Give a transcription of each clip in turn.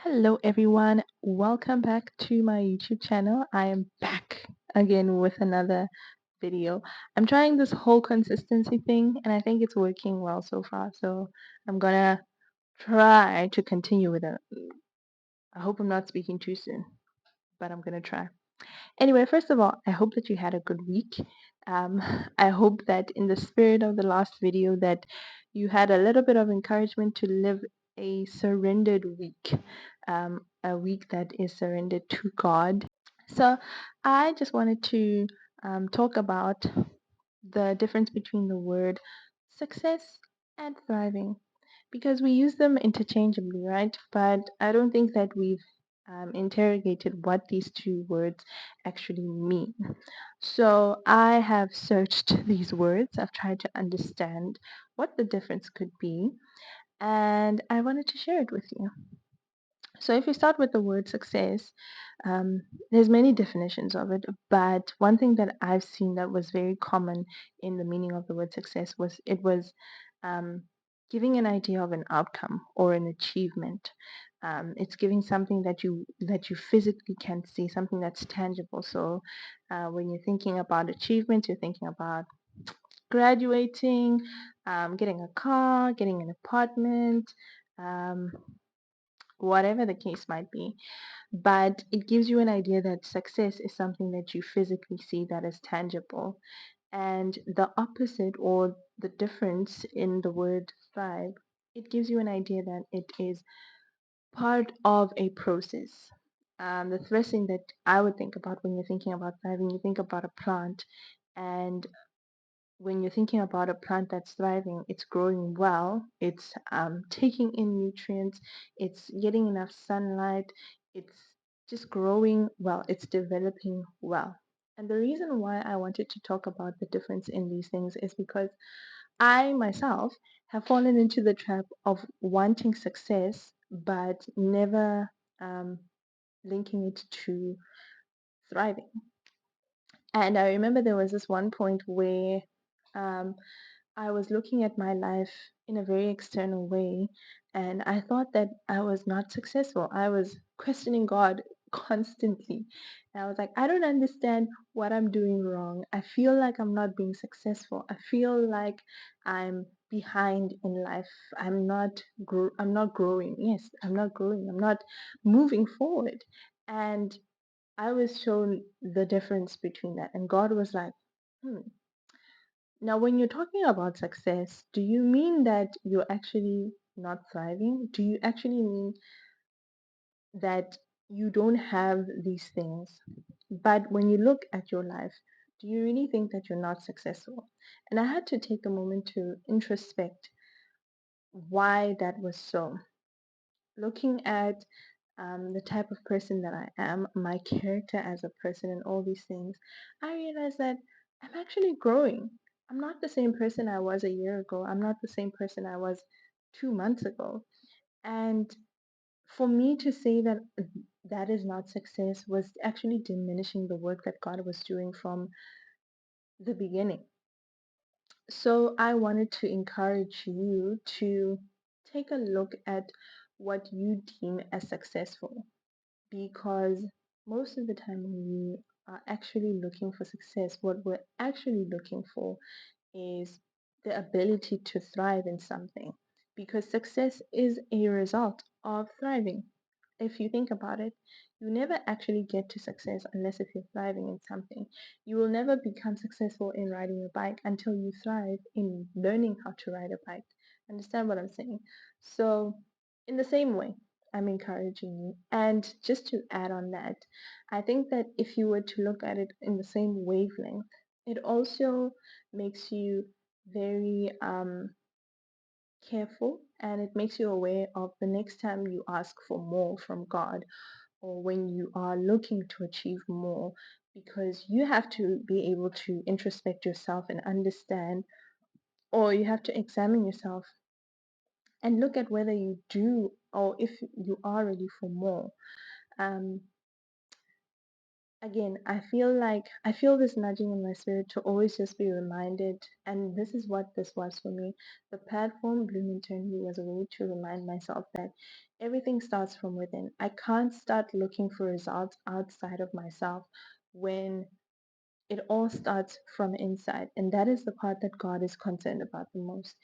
Hello, everyone. Welcome back to my YouTube channel. I am back again with another video. I'm trying this whole consistency thing, and I think it's working well so far. So I'm gonna try to continue with it. I hope I'm not speaking too soon, but I'm gonna try. Anyway, first of all, I hope that you had a good week. Um, I hope that in the spirit of the last video that you had a little bit of encouragement to live a surrendered week, a week that is surrendered to God. So I just wanted to talk about the difference between the word success and thriving because we use them interchangeably, right? But I don't think that we've interrogated what these two words actually mean. So I have searched these words, I've tried to understand what the difference could be, and I wanted to share it with you. So if we start with the word success, there's many definitions of it, but one thing that I've seen that was very common in the meaning of the word success was it was um, giving an idea of an outcome or an achievement. It's giving something that you physically can see, something that's tangible. So when you're thinking about achievements, you're thinking about graduating, getting a car, getting an apartment. Um, Whatever the case might be, but it gives you an idea that success is something that you physically see that is tangible. And the opposite or the difference in the word thrive, it gives you an idea that it is part of a process. The first thing that I would think about when you're thinking about thriving, you think about a plant, and when you're thinking about a plant that's thriving, it's growing well, it's taking in nutrients, it's getting enough sunlight, it's just growing well, it's developing well. And the reason why I wanted to talk about the difference in these things is because I myself have fallen into the trap of wanting success but never linking it to thriving. And I remember there was this one point where um, I was looking at my life in a very external way, and I thought that I was not successful. I was questioning God constantly. And I was like, I don't understand what I'm doing wrong. I feel like I'm not being successful. I feel like I'm behind in life. I'm not growing. Yes, I'm not growing. I'm not moving forward. And I was shown the difference between that. And God was like, hmm, now, when you're talking about success, do you mean that you're actually not thriving? Do you actually mean that you don't have these things? But when you look at your life, do you really think that you're not successful? And I had to take a moment to introspect why that was so. Looking at the type of person that I am, my character as a person, and all these things, I realized that I'm actually growing. I'm not the same person I was a year ago. I'm not the same person I was 2 months ago. And for me to say that that is not success was actually diminishing the work that God was doing from the beginning. So I wanted to encourage you to take a look at what you deem as successful because most of the time when we are actually looking for success, what we're actually looking for is the ability to thrive in something because success is a result of thriving. If you think about it, you never actually get to success unless if you're thriving in something. You will never become successful in riding a bike until you thrive in learning how to ride a bike. Understand what I'm saying? So, in the same way, I'm encouraging you. And just to add on that, I think that if you were to look at it in the same wavelength, it also makes you very careful and it makes you aware of the next time you ask for more from God or when you are looking to achieve more because you have to be able to introspect yourself and understand or you have to examine yourself and look at whether you do or if you are ready for more. um, Again, I feel this nudging in my spirit to always just be reminded, and this is what this was for me. The platform Bloom Eternity was a way to remind myself that everything starts from within. I can't start looking for results outside of myself when it all starts from inside. And that is the part that God is concerned about the most.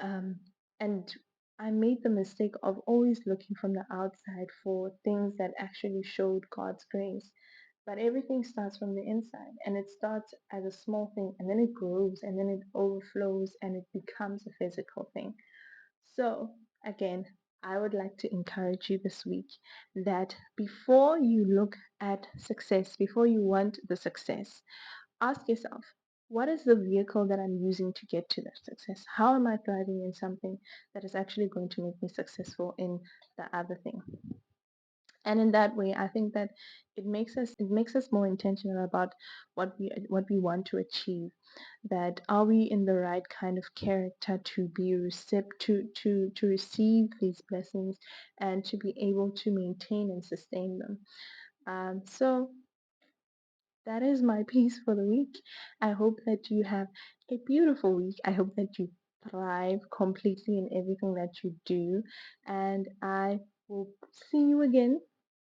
Um, and I made the mistake of always looking from the outside for things that actually showed God's grace. But everything starts from the inside, and it starts as a small thing, and then it grows, and then it overflows, and it becomes a physical thing. So, again, I would like to encourage you this week that before you look at success, before you want the success, ask yourself, what is the vehicle that I'm using to get to that success? How am I thriving in something that is actually going to make me successful in the other thing? And in that way, I think that it makes us more intentional about what we want to achieve. That are we in the right kind of character to be to receive these blessings and to be able to maintain and sustain them. So that is my piece for the week. I hope that you have a beautiful week. I hope that you thrive completely in everything that you do. And I will see you again.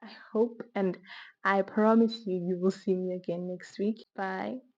I hope and I promise you, you will see me again next week. Bye.